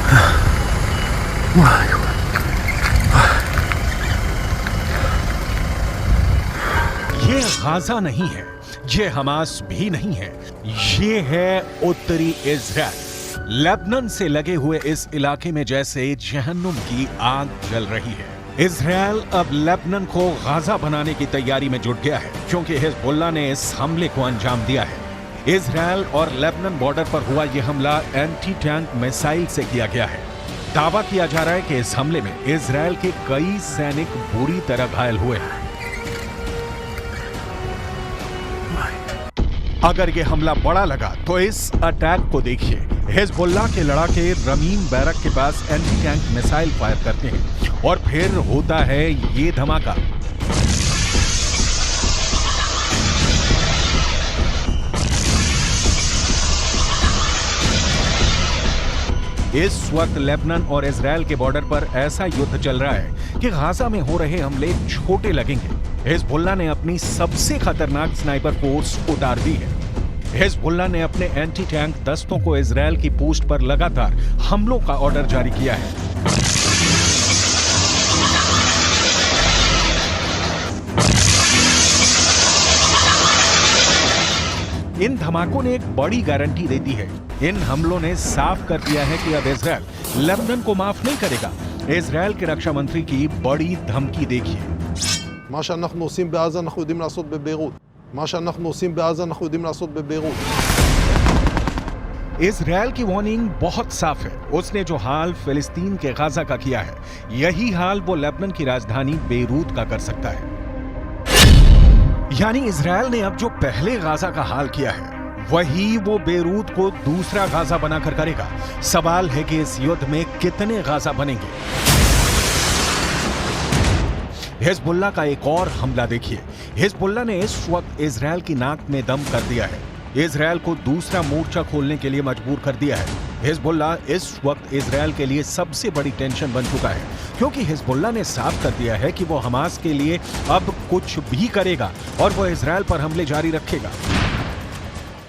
ये गाजा नहीं है, ये हमास भी नहीं है, ये है उत्तरी इजराइल। लेबनान से लगे हुए इस इलाके में जैसे जहन्नुम की आग जल रही है। इजराइल अब लेबनान को गाजा बनाने की तैयारी में जुट गया है, क्योंकि हिजबुल्लाह ने इस हमले को अंजाम दिया है। इजराइल और लेबनान बॉर्डर पर हुआ यह हमला एंटी टैंक मिसाइल से किया गया है। दावा किया जा रहा है कि इस हमले में इजराइल के कई सैनिक बुरी तरह घायल हुए हैं। अगर यह हमला बड़ा लगा तो इस अटैक को देखिए। हिजबुल्लाह के लड़ाके रमीम बैरक के पास एंटी टैंक मिसाइल फायर करते हैं और फिर होता है ये धमाका। इस वक्त लेबनान और इजराइल के बॉर्डर पर ऐसा युद्ध चल रहा है कि गाजा में हो रहे हमले छोटे लगेंगे। हिजबुल्लाह ने अपनी सबसे खतरनाक स्नाइपर फोर्स उतार दी है। हिजबुल्लाह ने अपने एंटी टैंक दस्तों को इजराइल की पोस्ट पर लगातार हमलों का ऑर्डर जारी किया है। इन धमाकों ने एक बड़ी गारंटी देती है। इन हमलों ने साफ कर दिया है कि अब इजराइल लेबनान को माफ नहीं करेगा। इजराइल के रक्षा मंत्री की बड़ी धमकी देखिए। מה שאנחנו עושים בעזה אנחנו יודעים לעשות בביירות. מה שאנחנו עושים בעזה אנחנו יודעים לעשות בביירות. इजराइल की वार्निंग बहुत साफ है। उसने जो हाल फिलिस्तीन के गाजा का किया है, यही हाल वो लेबनान की राजधानी बेरूत का कर सकता है। यानी इजराइल ने अब जो पहले गाजा का हाल किया है, वही वो बेरूत को दूसरा गाजा बनाकर करेगा। सवाल है कि इस युद्ध में कितने गाजा बनेंगे। हिजबुल्लाह का एक और हमला देखिए। हिजबुल्लाह ने इस वक्त इजराइल की नाक में दम कर दिया है। इजराइल को दूसरा मोर्चा खोलने के लिए मजबूर कर दिया है। हिजबुल्लाह इस वक्त इजराइल के लिए सबसे बड़ी टेंशन बन चुका है, क्योंकि हिजबुल्लाह ने साफ कर दिया है कि वो हमास के लिए अब कुछ भी करेगा और वो इजराइल पर हमले जारी रखेगा।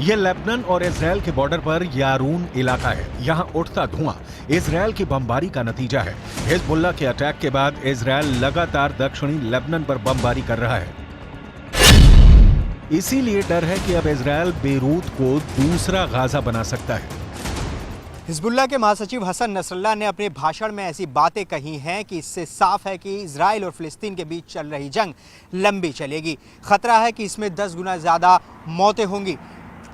ये लेबनान और इजराइल के बॉर्डर पर यारून इलाका है। यहाँ उठता धुआं इजराइल की बमबारी का नतीजा है। हिजबुल्लाह के अटैक के बाद इजराइल लगातार दक्षिणी लेबनान पर बमबारी कर रहा है। इसीलिए डर है कि अब इजराइल बेरूत को दूसरा गाजा बना सकता है। हिजबुल्लाह के महासचिव हसन नसरल्लाह ने अपने भाषण में ऐसी बातें कही हैं कि इससे साफ है कि इजराइल और फिलिस्तीन के बीच चल रही जंग लंबी चलेगी। खतरा है कि इसमें 10 गुना ज्यादा मौतें होंगी।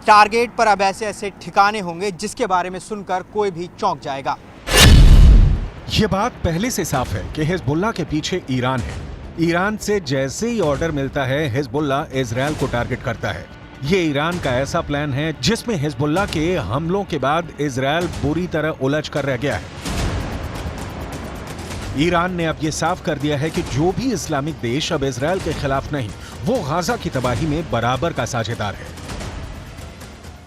टारगेट पर अब ऐसे ठिकाने होंगे जिसके बारे में सुनकर कोई भी चौंक जाएगा। ये बात पहले से साफ है कि हिजबुल्लाह के पीछे ईरान है। ईरान से जैसे ही ऑर्डर मिलता है, हिजबुल्लाह इजराइल को टारगेट करता है। ये ईरान का ऐसा प्लान है जिसमें हिजबुल्लाह के हमलों के बाद इजराइल बुरी तरह उलझ कर रह गया है। ईरान ने अब ये साफ कर दिया है कि जो भी इस्लामिक देश अब इजराइल के खिलाफ नहीं, वो गाजा की तबाही में बराबर का साझेदार है।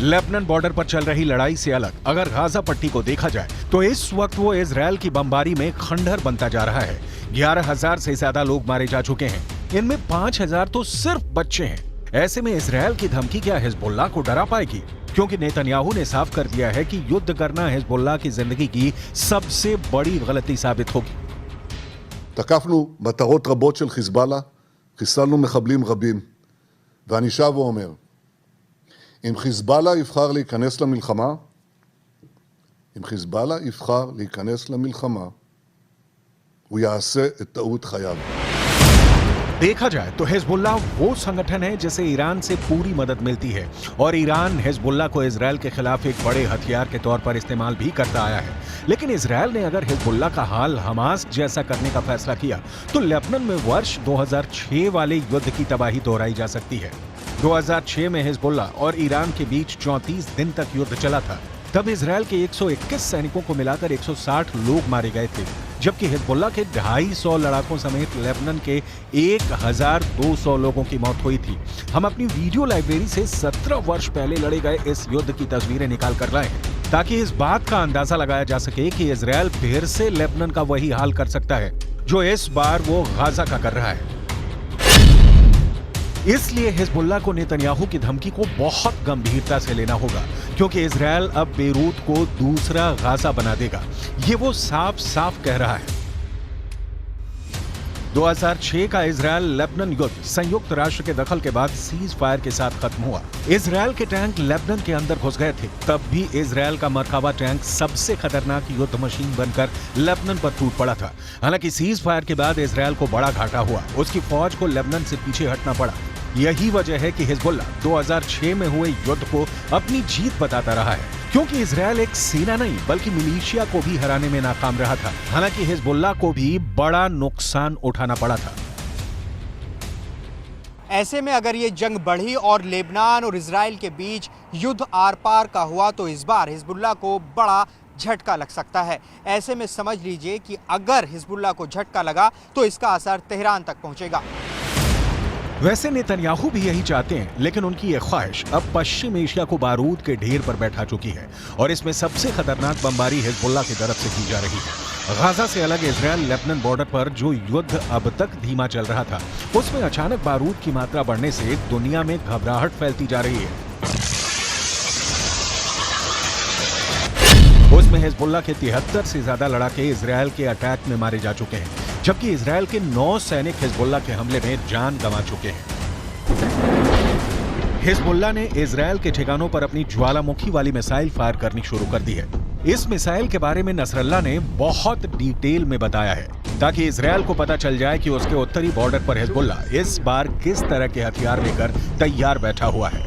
लेबनान बॉर्डर पर चल रही लड़ाई से अलग अगर गाजा पट्टी को देखा जाए तो इस वक्त वो इजराइल की बमबारी में खंडहर बनता जा रहा है। 11,000 से ज्यादा लोग मारे जा चुके हैं। इनमें 5,000 तो सिर्फ बच्चे हैं। ऐसे में इजराइल की धमकी क्या हिजबुल्लाह को डरा पाएगी? क्योंकि नेतन्याहू ने साफ कर दिया है कि युद्ध करना हिजबुल्लाह की जिंदगी की सबसे बड़ी गलती साबित होगी। תקפנו מטרות רבות של חיזבאללה, חיסלנו מחבלים רבים, ואני שב ואומר, אם חיזבאללה יבחר להיכנס למלחמה, הוא יעשה את טעות חייו. देखा जाए तो हिजबुल्लाह वो संगठन है जिसे ईरान से पूरी मदद मिलती है और ईरान हिजबुल्लाह को इजरायल के खिलाफ एक बड़े हथियार के तौर पर इस्तेमाल भी करता आया है। लेकिन इजरायल ने अगर हिजबुल्लाह का हाल हमास जैसा करने का फैसला किया तो लेबनान में वर्ष 2006 वाले युद्ध की तबाही दोहराई जा सकती है। 2006 में हिजबुल्लाह और ईरान के बीच 34 दिन तक युद्ध चला था। तब इजरायल के 121 सैनिकों को मिलाकर 160 लोग मारे गए थे, जबकि हिजबुल्लाह के 250 लड़ाकों समेत लेबनान के 1200 लोगों की मौत हुई थी। हम अपनी वीडियो लाइब्रेरी से 17 वर्ष पहले लड़े गए इस युद्ध की तस्वीरें निकाल कर लाए हैं ताकि इस बात का अंदाजा लगाया जा सके कि इजरायल फिर से लेबनान का वही हाल कर सकता है जो इस बार वो गाजा का कर रहा है। इसलिए हिजबुल्लाह को नेतन्याहू की धमकी को बहुत गंभीरता से लेना होगा, क्योंकि इजरायल अब बेरूत को दूसरा गाजा बना देगा। ये वो साफ साफ कह रहा है। 2006 का इजरायल लेबनान युद्ध संयुक्त राष्ट्र के दखल के बाद सीज फायर के साथ खत्म हुआ। इजरायल के टैंक लेबनान के अंदर घुस गए थे। तब भी इजरायल का मरकाबा टैंक सबसे खतरनाक युद्ध मशीन बनकर लेबनान पर टूट पड़ा था। हालांकि सीज फायर के बाद इजरायल को बड़ा घाटा हुआ, उसकी फौज को लेबनान से पीछे हटना पड़ा। यही वजह है कि हिजबुल्लाह 2006 में हुए युद्ध को अपनी जीत बताता रहा है, क्योंकि इजरायल एक सेना नहीं बल्कि मिलिशिया को भी हराने में नाकाम रहा था। हालांकि हिजबुल्लाह को भी बड़ा नुकसान उठाना पड़ा था। ऐसे में अगर ये जंग बढ़ी और लेबनान और इजराइल के बीच युद्ध आर पार का हुआ तो इस बार हिजबुल्लाह को बड़ा झटका लग सकता है। ऐसे में समझ लीजिए कि अगर हिजबुल्लाह को झटका लगा तो इसका असर तेहरान तक पहुंचेगा। वैसे नेतन्याहू भी यही चाहते हैं, लेकिन उनकी यह ख्वाहिश अब पश्चिम एशिया को बारूद के ढेर पर बैठा चुकी है और इसमें सबसे खतरनाक बमबारी हिजबुल्लाह की तरफ से की जा रही है। गाजा से अलग इजरायल लेबनान बॉर्डर पर जो युद्ध अब तक धीमा चल रहा था, उसमें अचानक बारूद की मात्रा बढ़ने से दुनिया में घबराहट फैलती जा रही है। उसमें हिजबुल्लाह के 73 से ज्यादा लड़ाके इजरायल के अटैक में मारे जा चुके हैं, जबकि इजरायल के 9 सैनिक हिजबुल्लाह के हमले में जान गंवा चुके हैं। हिजबुल्लाह ने इजरायल के ठिकानों पर अपनी ज्वालामुखी वाली मिसाइल फायर करनी शुरू कर दी है। इस मिसाइल के बारे में नसरल्लाह ने बहुत डिटेल में बताया है ताकि इजरायल को पता चल जाए कि उसके उत्तरी बॉर्डर पर हिजबुल्लाह इस बार किस तरह के हथियार लेकर तैयार बैठा हुआ है।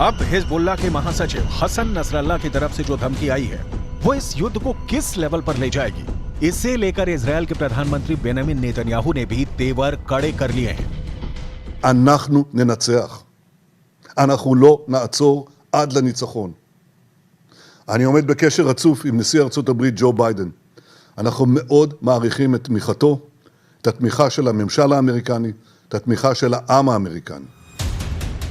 अब हिजबुल्लाह के महासचिव हसन नसरल्लाह की तरफ से जो धमकी आई है वो इस युद्ध को किस लेवल पर ले जाएगी, इसे लेकर इजरायल के प्रधानमंत्री बेंजामिन नेतन्याहू ने भी तेवर कड़े कर लिए हैं। אנחנו ננצח. אנחנו לא נעצור עד לניצחון. אני עומד בקשר רצוף עם נשיא ארצות הברית ג'ו ביידן. אנחנו מאוד מעריכים את תמיכתו, את התמיכה של הממשל האמריקני, את התמיכה של העם האמריקני.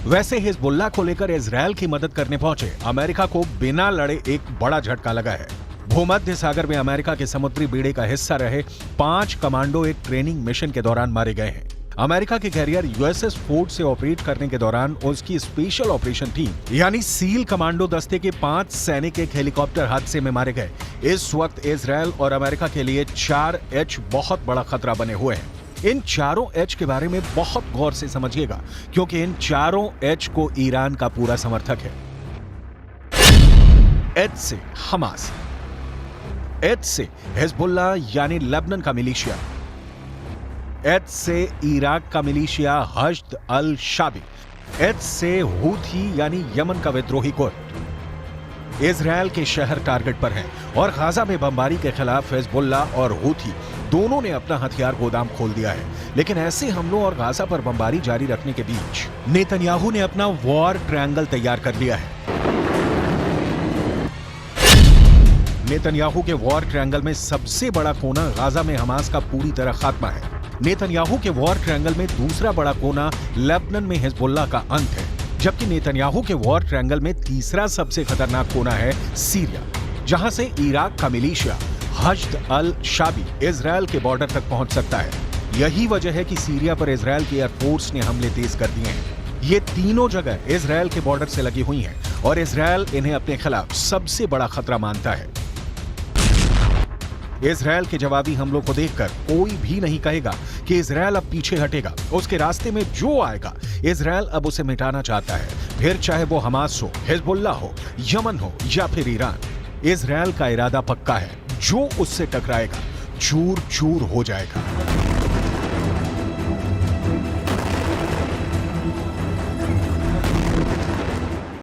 वैसे हिजबुल्लाह को लेकर इजरायल की मदद करने पहुंचे अमेरिका को बिना लड़े एक बड़ा झटका लगा है। भूमध्य सागर में अमेरिका के समुद्री बेड़े का हिस्सा रहे 5 कमांडो एक ट्रेनिंग मिशन के दौरान मारे गए हैं। अमेरिका के कैरियर यूएसएस फोर्ड से ऑपरेट करने के दौरान उसकी स्पेशल ऑपरेशन टीम यानी सील कमांडो दस्ते के 5 सैनिक एक हेलीकॉप्टर हादसे में मारे गए। इस वक्त इजरायल और अमेरिका के लिए 4H बहुत बड़ा खतरा बने हुए हैं। इन चारों H के बारे में बहुत गौर से समझिएगा, क्योंकि इन चारों H को ईरान का पूरा समर्थक है। H से हमास, H से हिजबुल्लाह यानी लेबनान का मिलिशिया, H से इराक का मिलिशिया हश्द अल शाबी, H से हूथी यानी यमन का विद्रोही गुट। इजरायल के शहर टारगेट पर हैं और गाजा में बमबारी के खिलाफ हिजबुल्लाह और हूथी दोनों ने अपना हथियार गोदाम खोल दिया है। लेकिन ऐसे हमलों और गाजा पर बमबारी जारी रखने के बीच नेतन्याहू ने अपना वॉर ट्रायंगल तैयार कर लिया है। नेतन्याहू के वॉर ट्रायंगल में सबसे बड़ा कोना गाजा में हमास का पूरी तरह खात्मा है। नेतन्याहू के वॉर ट्रायंगल में दूसरा बड़ा कोना लेबनान में हिजबुल्लाह का अंत है, जबकि नेतन्याहू के वॉर ट्रायंगल में तीसरा सबसे खतरनाक कोना है सीरिया, जहां से इराक का मिलिशिया हश्द अल शाबी इजरायल के बॉर्डर तक पहुंच सकता है। यही वजह है कि सीरिया पर इजरायल की एयरफोर्स ने हमले तेज कर दिए हैं। ये तीनों जगह इजराइल के बॉर्डर से लगी हुई हैं और इजराइल इन्हें अपने खिलाफ सबसे बड़ा खतरा मानता है। इजराइल के जवाबी हमलों को देखकर कोई भी नहीं कहेगा कि इजराइल अब पीछे हटेगा। उसके रास्ते में जो आएगा इजराइल अब उसे मिटाना चाहता है, फिर चाहे वो हमास हो, हिजबुल्लाह हो, यमन हो या फिर ईरान। इजराइल का इरादा पक्का है, जो उससे टकराएगा चूर चूर हो जाएगा।